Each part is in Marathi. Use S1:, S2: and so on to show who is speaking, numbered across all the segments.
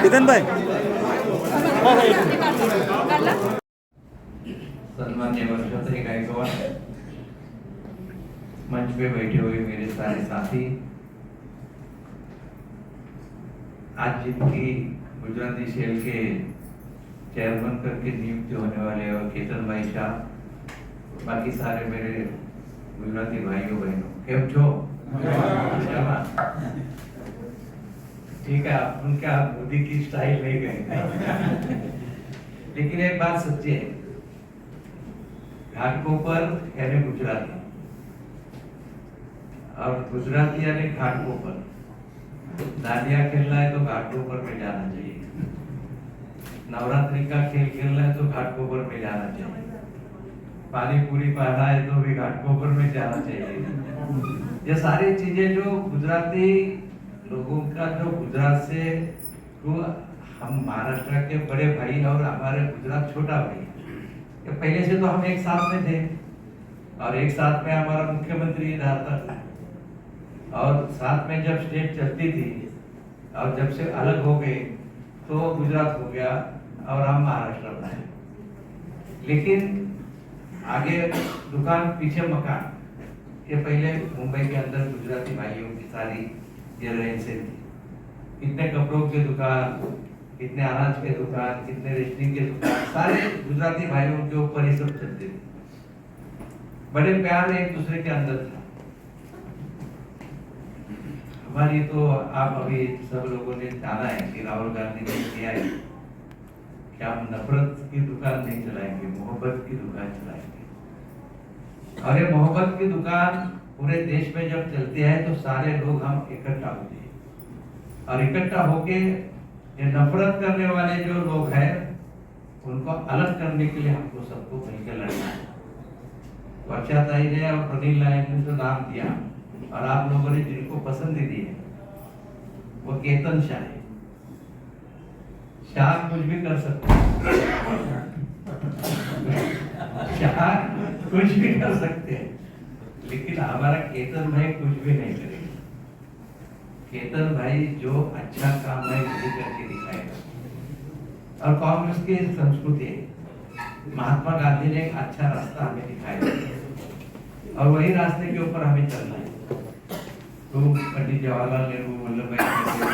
S1: कितन भाई
S2: सन्मान्य वर्षोत्तरी गायकवाड़, मंच पे बैठे हुए मेरे सारे साथी, आज जिनकी गुजराती सेल के चेयरमैन करके नियुक्त होने वाले और केतन भाई शाह, बाकी सारे मेरे गुजराती भाइयों बहनों, केम छो? ठीक है, आप उनका मोदी की स्टाइल नहीं गए लेकिन एक बात सच्ची है, घाटकोपर यानी गुजराती और गुजराती यानी घाटकोपर। दांडिया खेलना है तो घाटकोपर में जाना चाहिए, नवरात्रि का खेल खेलना है तो घाटकोपर में जाना चाहिए, पानी पूरी पाना है तो भी घाटकोपर में जाना चाहिए। ये सारी चीजें जो गुजराती लोगों का जो गुजरात से तो हम महाराष्ट्र के बड़े भाई और हमारे गुजरात छोटा भाई, ये पहले से तो हम एक साथ में थे और एक साथ में हमारा मुख्यमंत्री रहा था और साथ में जब स्टेट चलती थी और जब से अलग हो गए तो गुजरात हो गया और हम महाराष्ट्र बनाए। लेकिन आगे दुकान पीछे मकान, ये पहले मुंबई के अंदर गुजराती भाइयों की सारी ये रहन सहन थी। कितने कपड़ों के दुकान, कितने अनाज के दुकान, कितने रेशनिंग के दुकान, सारे गुजराती भाइयों के ऊपर ही सब चलते थे। बड़े प्यार एक दूसरे के अंदर था। हमारी तो आप अभी सब लोगों ने जाना है कि राहुल गांधी ने किया है कि हम नफरत की दुकान नहीं चलाएंगे, मोहब्बत की दुकान चलाएंगे। और ये मोहब्बत की दुकान पूरे देश में जब चलती है तो सारे लोग हम इकट्ठा होते हैं और इकट्ठा होके ये नफरत करने वाले जो लोग हैं उनको अलग करने के लिए हमको सबको मिलकर लड़ना है। वर्षा ताई ने और प्रनील नायक ने जो नाम दिया और आप लोगों ने जिनको पसंद दी है वो केतन शाह है। शाह कुछ भी कर सकते हैं, शाह कुछ भी कर सकते हैं, लेकिन हमारा केतन भाई कुछ भी नहीं करेगा। केतन भाई जो अच्छा काम है वही करके दिखाएगा। और कांग्रेस की संस्कृति है, महात्मा गांधी ने एक अच्छा रास्ता हमें दिखाया और वही रास्ते के ऊपर हमें चलना है। तो पंडित जवाहरलाल नेहरू, वल्लभ भाई पटेल,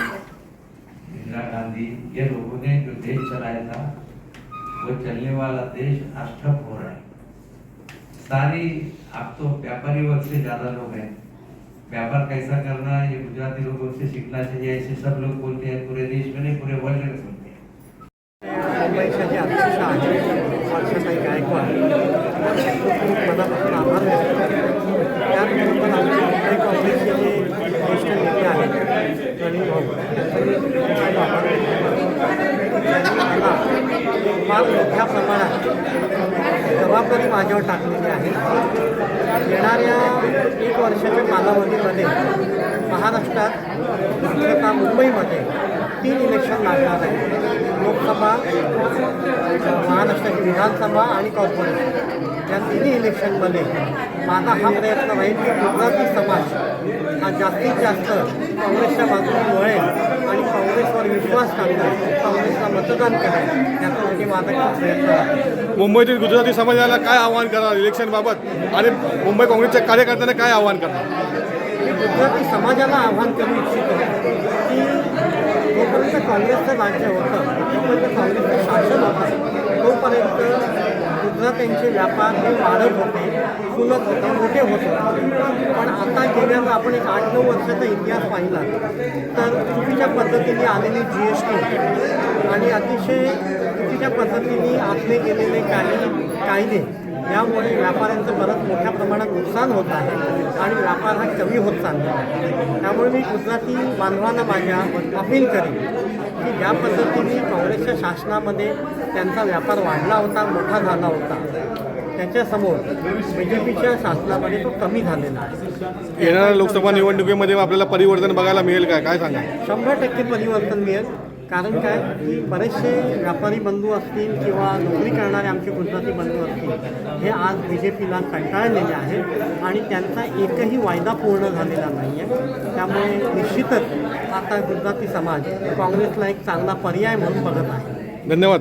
S2: इंदिरा गांधी, ये लोगों ने जो देश चलाया था वो चलने वाला देश आज ठप हो रहा है। सारी आप तो व्यापारी वर्ग से ज्यादा लोग हैं, व्यापार कैसा करना है ये गुजराती लोगों से सीखना चाहिए, ऐसे सब लोग बोलते हैं। पूरे देश में नहीं, पूरे वर्ल्ड में सुनते हैं।
S3: मोठ्या प्रमाणात जबाबदारी माझ्यावर टाकलेली आहे। येणाऱ्या एक वर्षाच्या कालावधीमध्ये महाराष्ट्रात मुख्यतः मुंबईमध्ये 3 इलेक्शन लागणार आहे, लोकसभा, महाराष्ट्राची विधानसभा आणि कॉर्पोरेशन। या तिन्ही इलेक्शनमध्ये माझा हा प्रयत्न राहील की गुजराती समाज हा जास्तीत जास्त काँग्रेसच्या बाजूने वळेल आणि काँग्रेसवर विश्वास टाकून काँग्रेसला मतदान करेल, यासाठी माझा प्रयत्न आहे।
S1: मुंबईतील गुजराती समाजाला काय आव्हान करणार इलेक्शन बाबत आणि मुंबई काँग्रेसच्या कार्यकर्त्यांना काय आव्हान करणार?
S3: गुजराती समाजाला आव्हान करू इच्छितो की जोपर्यंत काँग्रेसचं राज्य होतं, जोपर्यंत काँग्रेसचं शासन होतं, तोपर्यंत गुजरात्यांचे व्यापार हे वाढत होते, फुलत होते, मोठे होत होते. पण आता गेल्या जर आपण एक 8-9 वर्षाचा इतिहास पाहिला तर चुकीच्या पद्धतीने आलेली GST आणि अतिशय चुकीच्या पद्धतीने आखले गेलेले काही कायदे यामुळे व्यापाऱ्यांचं बरंच मोठ्या प्रमाणात नुकसान होत आहे आणि व्यापार हा कमी होत चालला आहे. त्यामुळे मी गुजराती बांधवांना माझ्या अपील करेन की ज्या पद्धतीने काँग्रेसच्या शासनामध्ये त्यांचा व्यापार वाढला होता, मोठा झाला होता, त्याच्यासमोर BJPच्या शासनामध्ये तो कमी झालेला आहे.
S1: येणाऱ्या लोकसभा निवडणुकीमध्ये आपल्याला परिवर्तन बघायला मिळेल काय सांगा?
S3: 100% परिवर्तन मिळेल. कारण काय की बरेचसे व्यापारी बंधू असतील किंवा नोकरी करणारे आमचे गुजराती बंधू असतील हे आज BJPला कंटाळलेले आहेत आणि त्यांचा एकही वायदा पूर्ण झालेला नाही आहे. त्यामुळे निश्चितच आता गुजराती समाज काँग्रेसला एक चांगला पर्याय म्हणून बघत आहे.
S1: धन्यवाद.